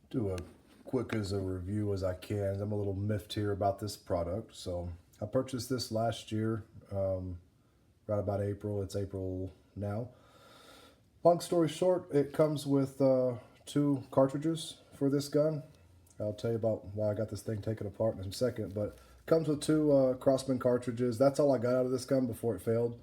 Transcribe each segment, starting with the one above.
do a quick as a review as I can. I'm a little miffed here about this product. So I purchased this last year, right about April. It's April now. Long story short, it comes with two cartridges for this gun. I'll tell you about why I got this thing taken apart in a second, but it comes with two Crosman cartridges. That's all I got out of this gun before it failed.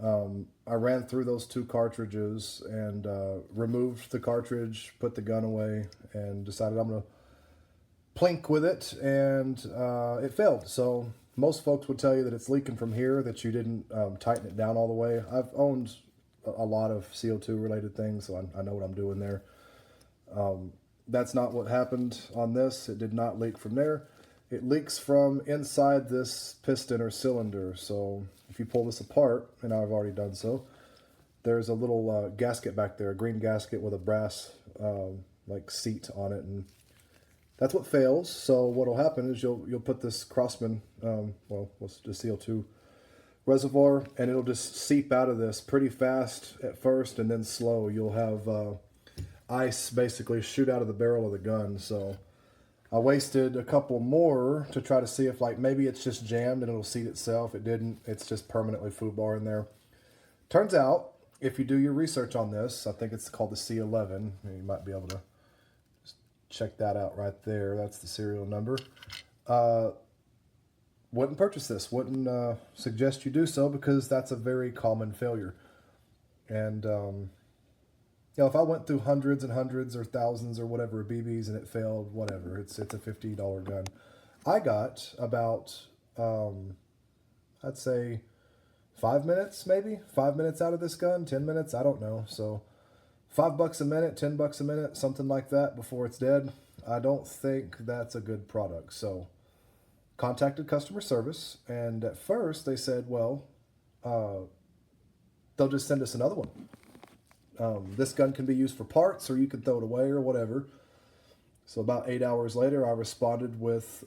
I ran through those two cartridges and removed the cartridge, put the gun away, and decided I'm going to plink with it, and it failed. So most folks would tell you that it's leaking from here, that you didn't tighten it down all the way. I've owned a lot of CO2 related things, so I know what I'm doing there. That's not what happened on this. It did not leak from there. It leaks from inside this piston or cylinder. So if you pull this apart, and I've already done so, there's a little gasket back there, a green gasket with a brass like seat on it, and that's what fails. So what'll happen is you'll put this Crosman, well, what's the CO2 reservoir, and it'll just seep out of this pretty fast at first, and then slow. You'll have ice basically shoot out of the barrel of the gun. So I wasted a couple more to try to see if like maybe it's just jammed and it'll seat itself. It didn't. It's just permanently foobar in there. Turns out, if you do your research on this, I think it's called the C11. You might be able to just check that out right there. That's the serial number. Wouldn't purchase this. Wouldn't suggest you do so, because that's a very common failure. And you know, if I went through hundreds and hundreds or thousands or whatever of BBs and it failed, whatever, it's a $50 gun. I got about, I'd say 5 minutes, maybe 5 minutes out of this gun, 10 minutes, I don't know. So $5 a minute, $10 a minute, something like that before it's dead. I don't think that's a good product. So contacted customer service, and at first they said, well, they'll just send us another one. This gun can be used for parts, or you can throw it away or whatever. So about 8 hours later, I responded with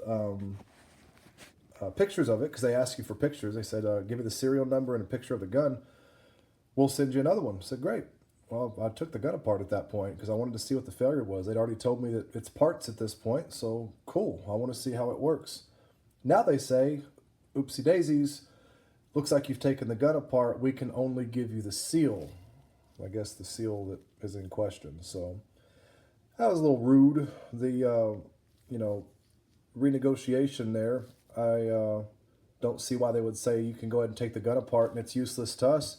pictures of it, because they ask you for pictures. They said, give me the serial number and a picture of the gun. We'll send you another one. I said, great. Well, I took the gun apart at that point because I wanted to see what the failure was. They'd already told me that it's parts at this point, so cool. I want to see how it works. Now they say, oopsie daisies, looks like you've taken the gun apart. We can only give you the seal. I guess the seal that is in question. So that was a little rude. The, you know, renegotiation there, I don't see why they would say you can go ahead and take the gun apart and it's useless to us,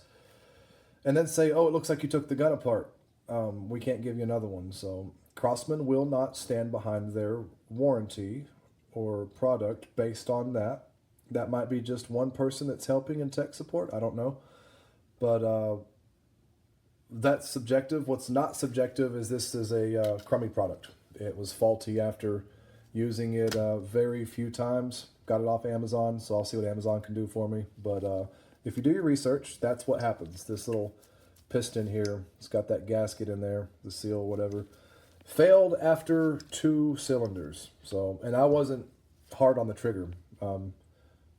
and then say, oh, it looks like you took the gun apart. We can't give you another one. So Crosman will not stand behind their warranty or product based on that. That might be just one person that's helping in tech support. I don't know. But that's subjective. What's not subjective is this is a crummy product. It was faulty after using it very few times. Got it off Amazon, so I'll see what Amazon can do for me. But if you do your research, that's what happens. This little piston here, it's got that gasket in there, the seal, whatever, failed after 2 cylinders. So, and I wasn't hard on the trigger.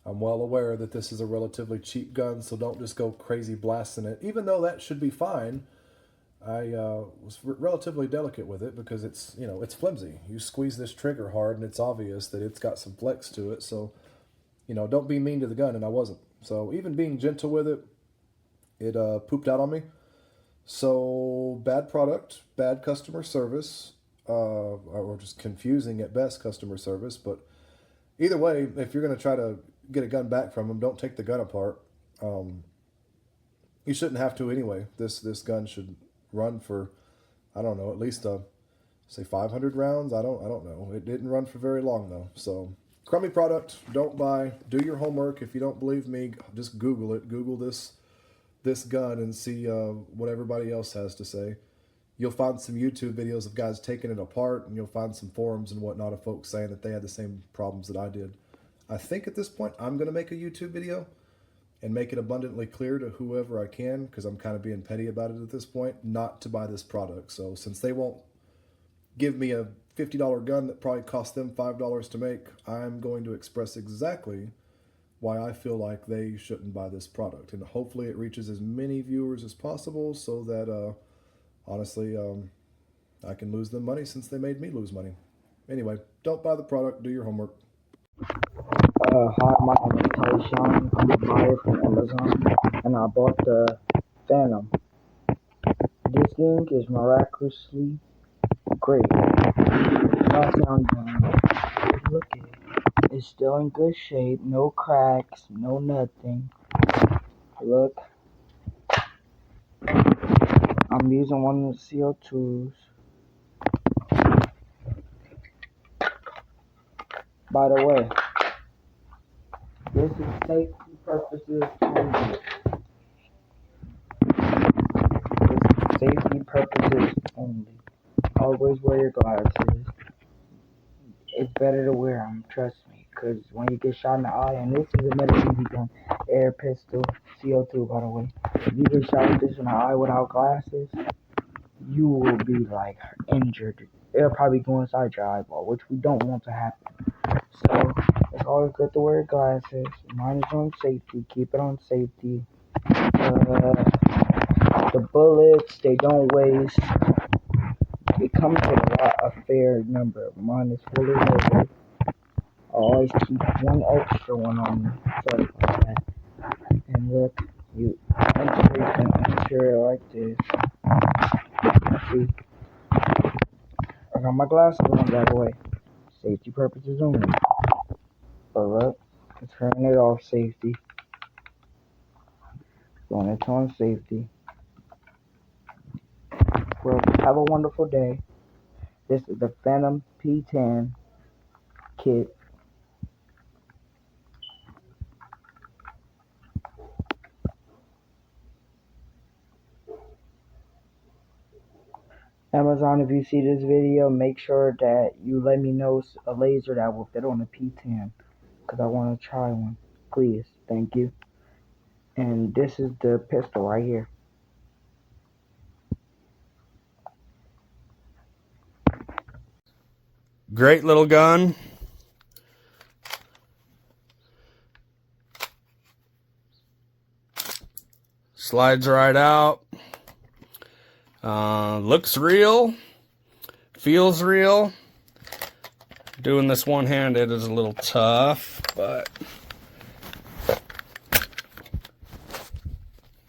I'm well aware that this is a relatively cheap gun, so don't just go crazy blasting it. Even though that should be fine, I was relatively delicate with it because it's, you know, it's flimsy. You squeeze this trigger hard and it's obvious that it's got some flex to it. So, you know, don't be mean to the gun, and I wasn't. So even being gentle with it, it pooped out on me. So bad product, bad customer service, or just confusing at best customer service. But either way, if you're going to try to get a gun back from them, don't take the gun apart. You shouldn't have to anyway. This gun should run for, I don't know, at least say 500 rounds. I don't know. It didn't run for very long though. So crummy product. Don't buy. Do your homework. If you don't believe me, just Google it. Google this gun and see what everybody else has to say. You'll find some YouTube videos of guys taking it apart, and you'll find some forums and whatnot of folks saying that they had the same problems that I did. I think at this point I'm going to make a YouTube video and make it abundantly clear to whoever I can, because I'm kind of being petty about it at this point, not to buy this product. So since they won't give me a $50 gun that probably cost them $5 to make, I'm going to express exactly why I feel like they shouldn't buy this product. And hopefully it reaches as many viewers as possible so that, honestly, I can lose them money since they made me lose money. Anyway, don't buy the product, do your homework. Hi, my name is Tyshawn. I'm a buyer from Amazon, and I bought the Phantom. This thing is miraculously great. Not sound bad. Look at it. It's still in good shape. No cracks, no nothing. Look. I'm using one of the CO2s. By the way, this is safety purposes only. This is safety purposes only. Always wear your glasses. It's better to wear them, trust me. Because when you get shot in the eye, and this is a BB gun, air pistol, CO2 by the way. If you get shot with this in the eye without glasses, you will be like injured. It'll probably go inside your eyeball, which we don't want to happen. So it's always good to wear glasses. Mine is on safety. Keep it on safety. The bullets, they don't waste. It comes with a fair number. Mine is fully loaded. I always keep one extra one on me. Sorry about that. And look, you enter it like this. See? I got my glasses on, by the way. Safety purposes only. But look, turn it off safety. When it's on safety. Well, have a wonderful day. This is the Phantom P10 kit. Amazon, if you see this video, make sure that you let me know a laser that will fit on the P10. Because I want to try one. Please. Thank you. And this is the pistol right here. Great little gun. Slides right out. Looks real. Feels real. Doing this one-handed is a little tough, but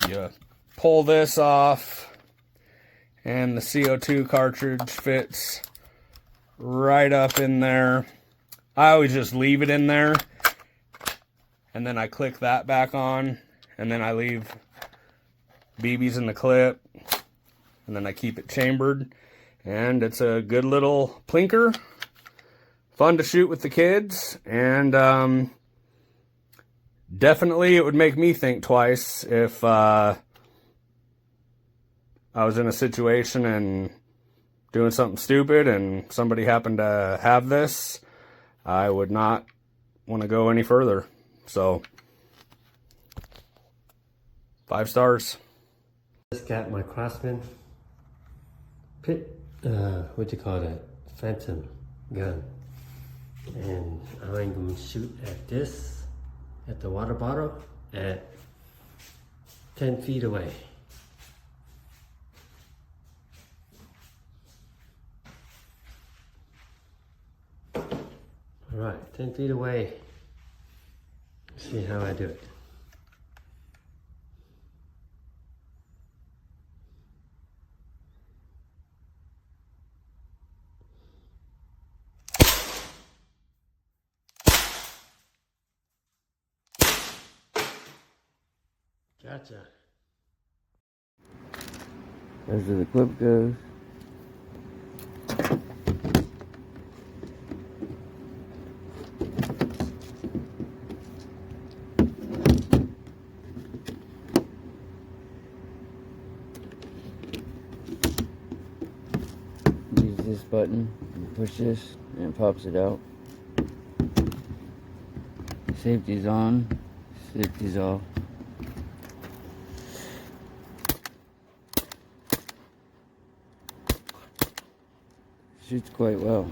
you pull this off and the CO2 cartridge fits right up in there. I always just leave it in there and then I click that back on and then I leave BBs in the clip and then I keep it chambered, and it's a good little plinker. Fun to shoot with the kids, and definitely it would make me think twice if I was in a situation and doing something stupid and somebody happened to have this. I would not want to go any further. So 5 stars. Just got my Crosman what do you call that? Phantom gun. And I'm going to shoot at this, at the water bottle, at 10 feet away. Alright, 10 feet away. Let's see how I do it. Gotcha. As the clip goes. Use this button and push this and it pops it out. Safety's on, safety's off. Shoots quite well.